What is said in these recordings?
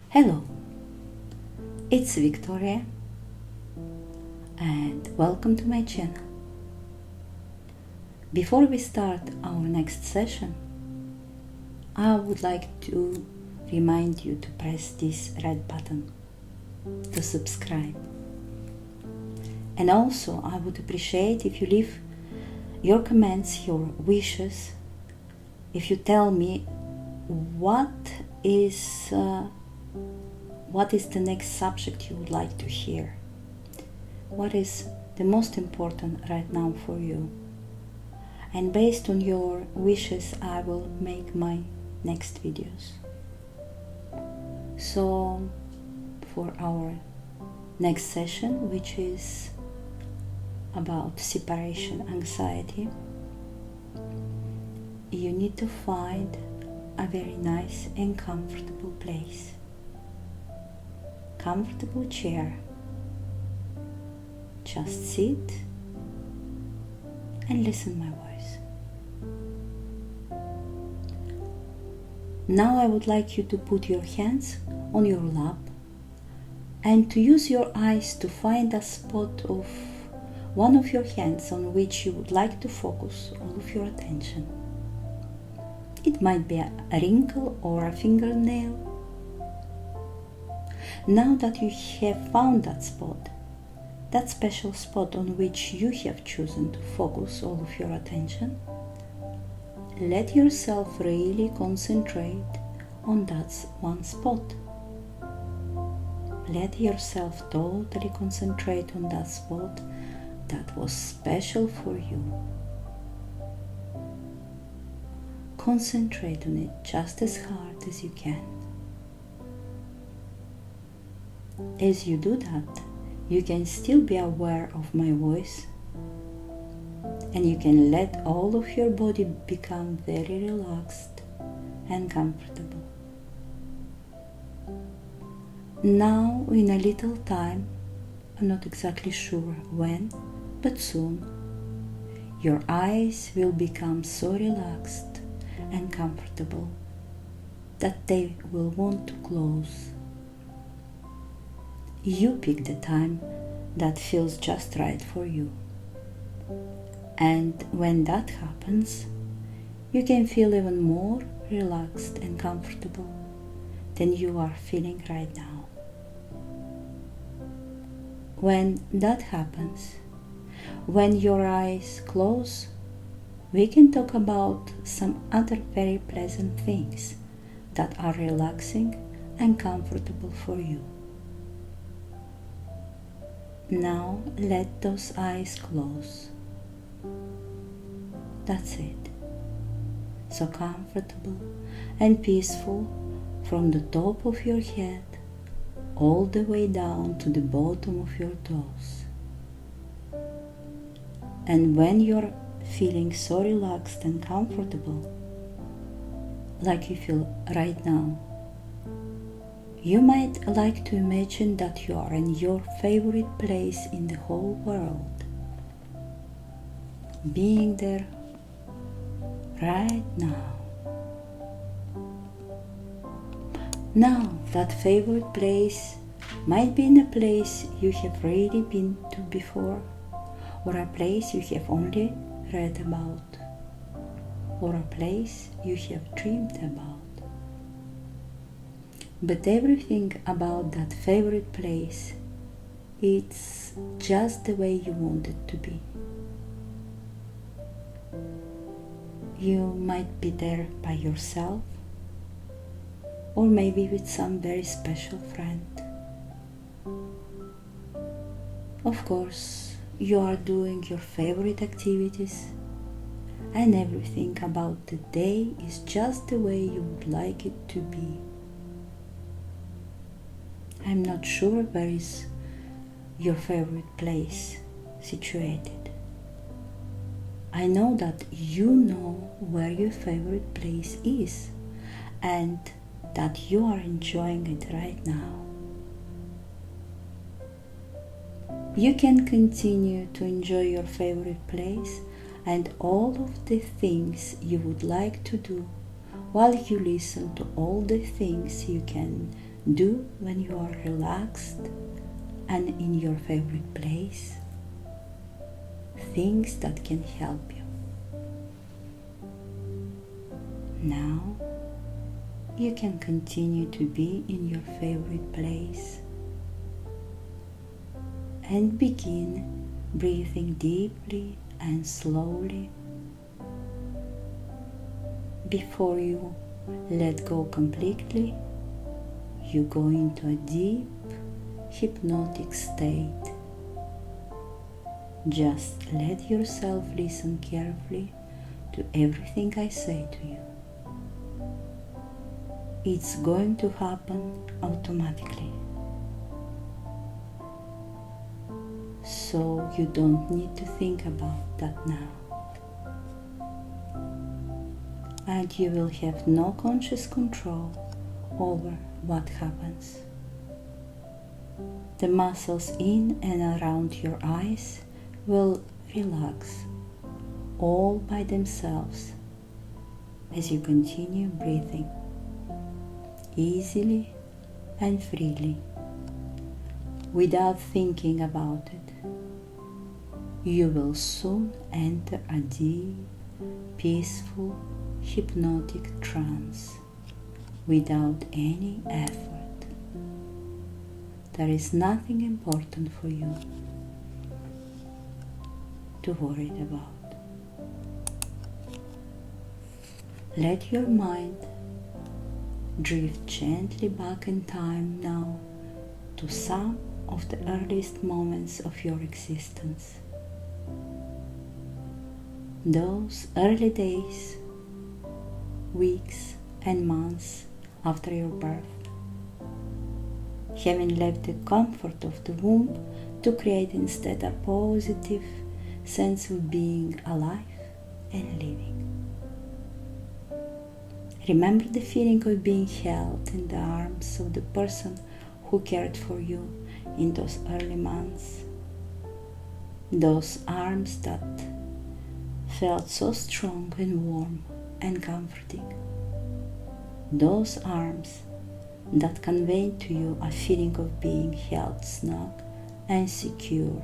Hello, it's Victoria and welcome to my channel. Before we start our next session, I would like to remind you to press this red button to subscribe. And also I would appreciate if you leave your comments, your wishes, if you tell me what is the next subject you would like to hear. What is the most important right now for you? And based on your wishes, I will make my next videos. So for our next session, which is about separation anxiety, you need to find a very nice and comfortable place. Comfortable chair. Just sit and listen my voice. Now I would like you to put your hands on your lap and to use your eyes to find a spot of one of your hands on which you would like to focus all of your attention. It might be a wrinkle or a fingernail. Now that you have found that spot, that special spot on which you have chosen to focus all of your attention, let yourself really concentrate on that one spot. Let yourself totally concentrate on that spot that was special for you. Concentrate on it just as hard as you can. As you do that, you can still be aware of my voice, and you can let all of your body become very relaxed and comfortable. Now, in a little time, I'm not exactly sure when, but soon, your eyes will become so relaxed and comfortable that they will want to close. You pick the time that feels just right for you. And when that happens, you can feel even more relaxed and comfortable than you are feeling right now. When that happens, when your eyes close, we can talk about some other very pleasant things that are relaxing and comfortable for you. Now let those eyes close. That's it. So comfortable and peaceful from the top of your head all the way down to the bottom of your toes. And when you're feeling so relaxed and comfortable, like you feel right now, you might like to imagine that you are in your favorite place in the whole world, being there right now. Now, that favorite place might be in a place you have really been to before, or a place you have only read about, or a place you have dreamed about. But everything about that favorite place, it's just the way you want it to be. You might be there by yourself, or maybe with some very special friend. Of course, you are doing your favorite activities, and everything about the day is just the way you would like it to be. I'm not sure where is your favorite place situated. I know that you know where your favorite place is and that you are enjoying it right now. You can continue to enjoy your favorite place and all of the things you would like to do while you listen to all the things you can do when you are relaxed and in your favorite place, things that can help you. Now you can continue to be in your favorite place and begin breathing deeply and slowly. Before you let go completely, you go into a deep hypnotic state. Just let yourself listen carefully to everything I say to you. It's going to happen automatically. So you don't need to think about that now. And you will have no conscious control over what happens. The muscles in and around your eyes will relax all by themselves as you continue breathing easily and freely without thinking about it. You will soon enter a deep, peaceful, hypnotic trance without any effort. There is nothing important for you to worry about. Let your mind drift gently back in time now to some of the earliest moments of your existence. Those early days, weeks and months after your birth, having left the comfort of the womb to create instead a positive sense of being alive and living. Remember the feeling of being held in the arms of the person who cared for you in those early months. Those arms that felt so strong and warm and comforting. Those arms that conveyed to you a feeling of being held snug and secure,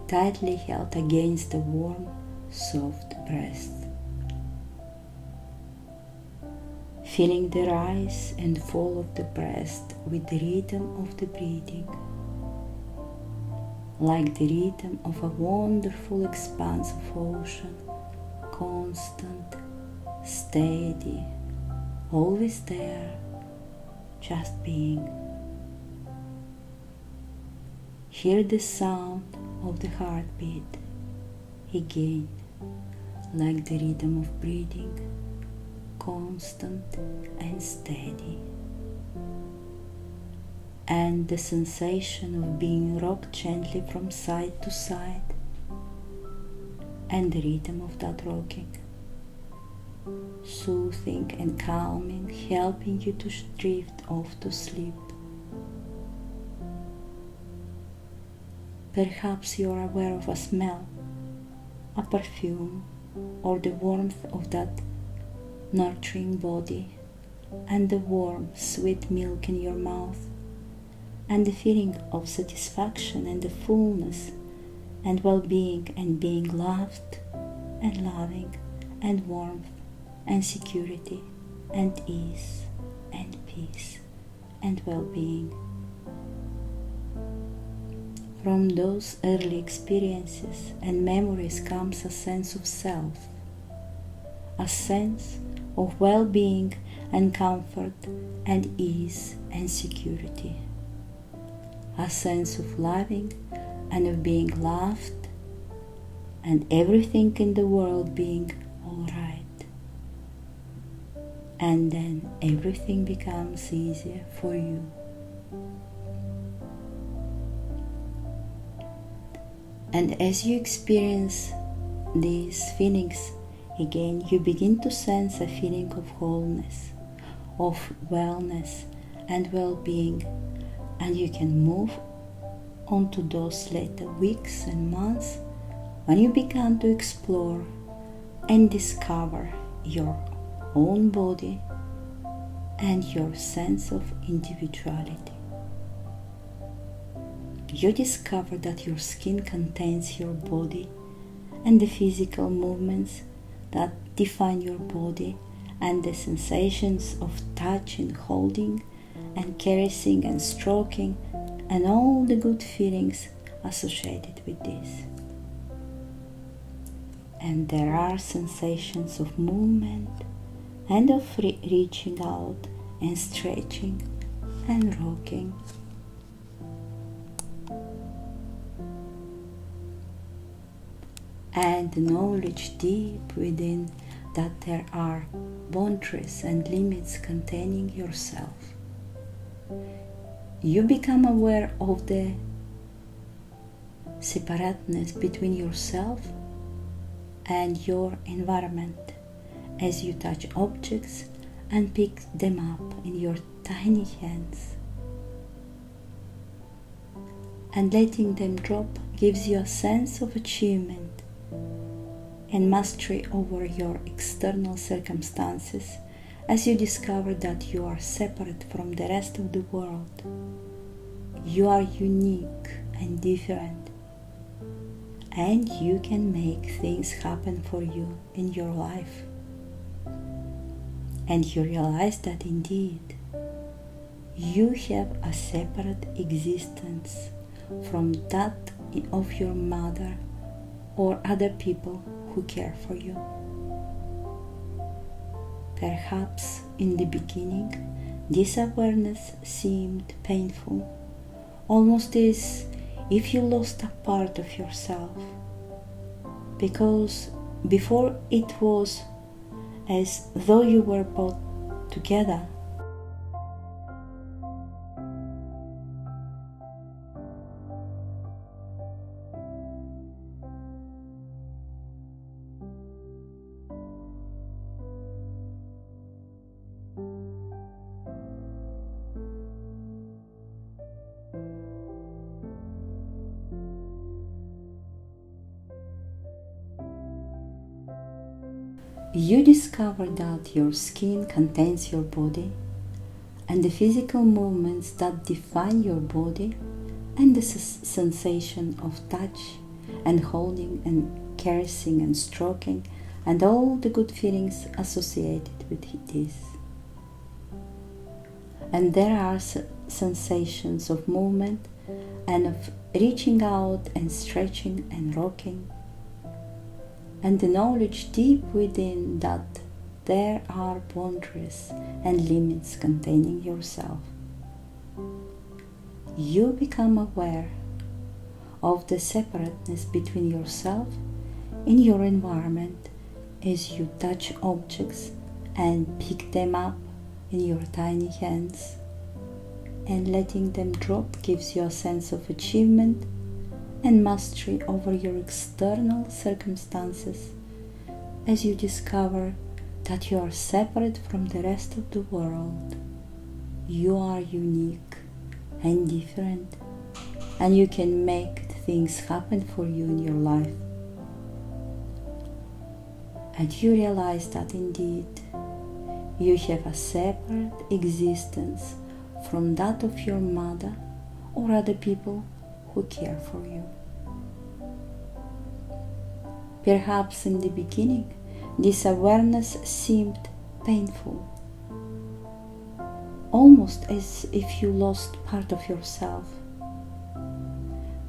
tightly held against the warm, soft breast. Feeling the rise and fall of the breast with the rhythm of the breathing, like the rhythm of a wonderful expanse of ocean, constant, steady, always there, just being. Hear the sound of the heartbeat again, like the rhythm of breathing, constant and steady. And the sensation of being rocked gently from side to side, and the rhythm of that rocking, soothing and calming, helping you to drift off to sleep. Perhaps you are aware of a smell, a perfume, or the warmth of that nurturing body, and the warm, sweet milk in your mouth, and the feeling of satisfaction and the fullness and well-being and being loved and loving and warmth and security and ease and peace and well-being. From those early experiences and memories comes a sense of self, a sense of well-being and comfort and ease and security, a sense of loving and of being loved and everything in the world being all right. And then everything becomes easier for you. And as you experience these feelings again, you begin to sense a feeling of wholeness, of wellness and well-being, and you can move on to those later weeks and months when you begin to explore and discover your own body and your sense of individuality. You discover that your skin contains your body and the physical movements that define your body and the sensations of touching, holding, and caressing and stroking and all the good feelings associated with this. And there are sensations of movement and of reaching out and stretching and rocking. And the knowledge deep within that there are boundaries and limits containing yourself. You become aware of the separateness between yourself and your environment as you touch objects and pick them up in your tiny hands. And letting them drop gives you a sense of achievement and mastery over your external circumstances as you discover that you are separate from the rest of the world. You are unique and different, and you can make things happen for you in your life. And you realize that indeed you have a separate existence from that of your mother or other people who care for you. Perhaps in the beginning this awareness seemed painful, almost as if you lost a part of yourself, because before it was as though you were both together. You discover that your skin contains your body and the physical movements that define your body and the sensation of touch and holding and caressing and stroking and all the good feelings associated with this. And there are sensations of movement and of reaching out and stretching and rocking, and the knowledge deep within that there are boundaries and limits containing yourself. You become aware of the separateness between yourself and your environment as you touch objects and pick them up in your tiny hands, and letting them drop gives you a sense of achievement and mastery over your external circumstances as you discover that you are separate from the rest of the world. You are unique and different, and you can make things happen for you in your life. And you realize that indeed you have a separate existence from that of your mother or other people who care for you. Perhaps in the beginning, this awareness seemed painful, almost as if you lost part of yourself,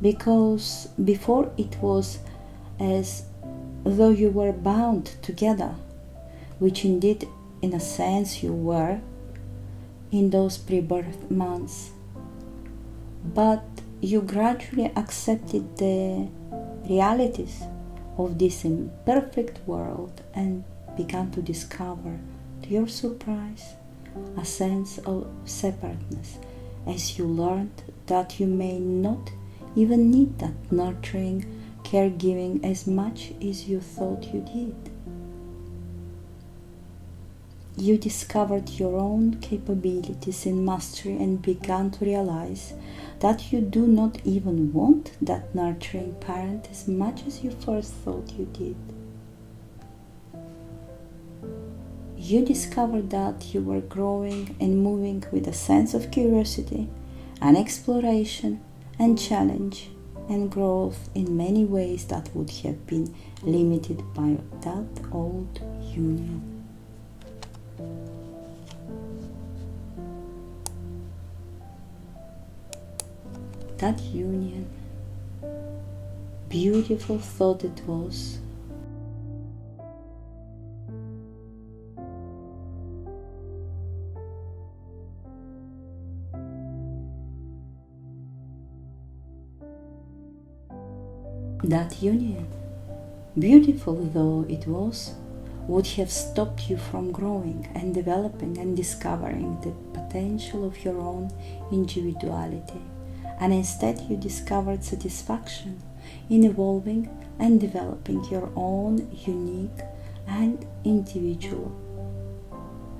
because before it was as though you were bound together, which indeed in a sense you were in those pre-birth months, but you gradually accepted the realities of this imperfect world and began to discover, to your surprise, a sense of separateness as you learned that you may not even need that nurturing, caregiving as much as you thought you did. You discovered your own capabilities in mastery and began to realize that you do not even want that nurturing parent as much as you first thought you did. you discovered that you were growing and moving with a sense of curiosity and exploration and challenge and growth in many ways that would have been limited by that old union. That union, beautiful thought it was, that union, beautiful though it was, would have stopped you from growing and developing and discovering the potential of your own individuality, and instead you discovered satisfaction in evolving and developing your own unique and individual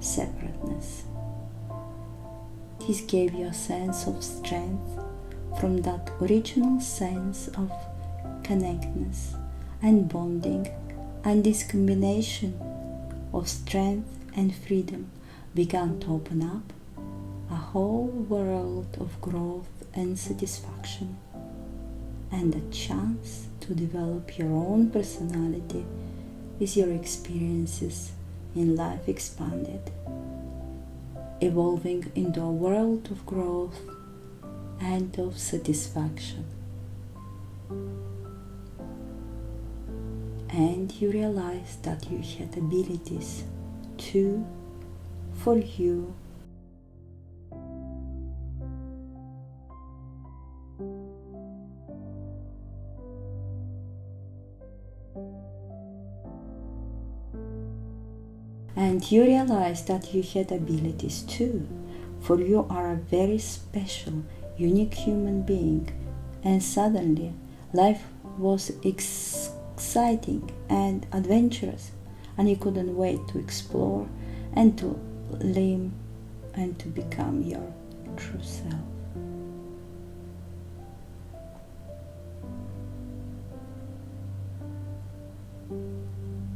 separateness. This gave you a sense of strength from that original sense of connectedness and bonding, and this combination of strength and freedom began to open up a whole world of growth and satisfaction, and a chance to develop your own personality as your experiences in life expanded, evolving into a world of growth and of satisfaction. And you realized that you had abilities too for you. And you realized that you had abilities too, for you are a very special, unique human being, and suddenly life was exciting and adventurous, and you couldn't wait to explore and to live and to become your true self.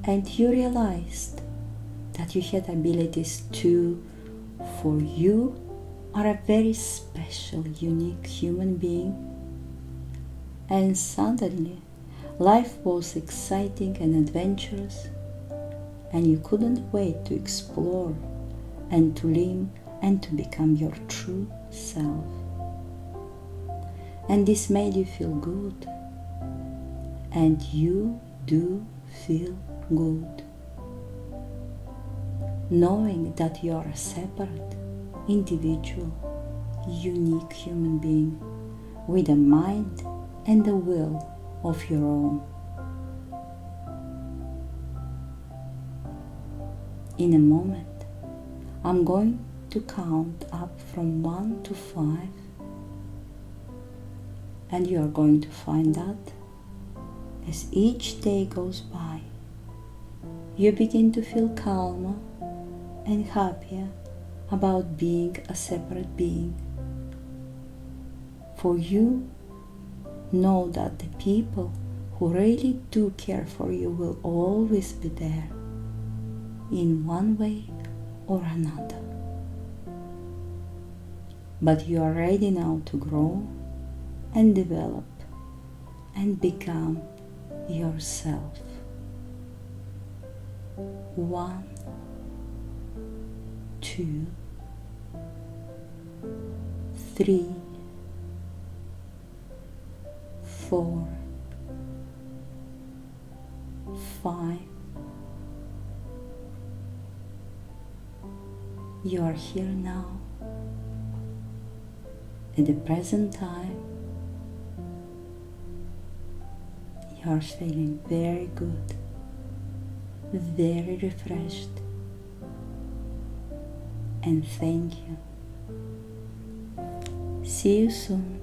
And you realized that you had abilities too, for you are a very special, unique human being, and suddenly life was exciting and adventurous, and you couldn't wait to explore and to live and to become your true self. And this made you feel good, and you do feel good, knowing that you are a separate, individual, unique human being with a mind and a will of your own. In a moment, I'm going to count up from 1 to 5, and you are going to find that as each day goes by, you begin to feel calmer and happier about being a separate being. For you know that the people who really do care for you will always be there, in one way or another. But you are ready now to grow and develop and become yourself. 1, 2, 3, 4, 5. You are here now, at the present time. You are feeling very good, very refreshed, and thank you. See you soon.